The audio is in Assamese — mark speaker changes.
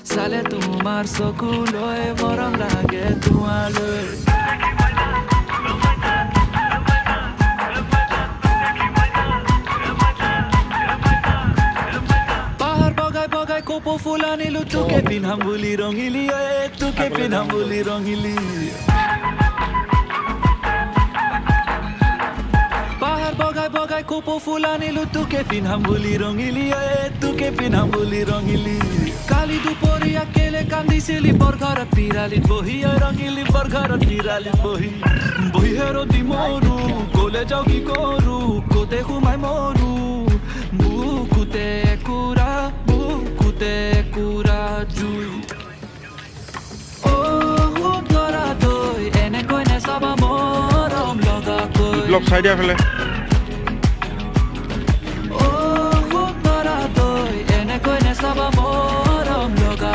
Speaker 1: চালে তোমাৰ চকুলৈ মৰম লাগে তোমালৈ পাহাৰ বগাই বগাই কপৌ ফুল আনিলো তোকে পিন্ধাম বুলি ৰঙিলি তোকে পিন্ধাম বুলি ৰঙিলি পাহাৰ বগাই বগাই কপৌ ফুল আনিলো তোকে পিন্ধাম বুলি ৰঙিলি তোকে পিন্ধাম বুলি ৰঙিলি কালি দুপৰীয়া কেলে কান্দিছিলি বৰ ঘৰত পিৰালিত বহি ৰঙিলি বৰ ঘৰত পিৰালিত বহি বহি হেৰতি মৰো কলে যাওঁ কি কৰো কতে সোমাই মৰো বুকুতে কুৰা জুই অ' ধৰা তই এনেকৈ নেচাবা মৰম লগাকৈ
Speaker 2: ব্লক চাই দিয়া ফেলে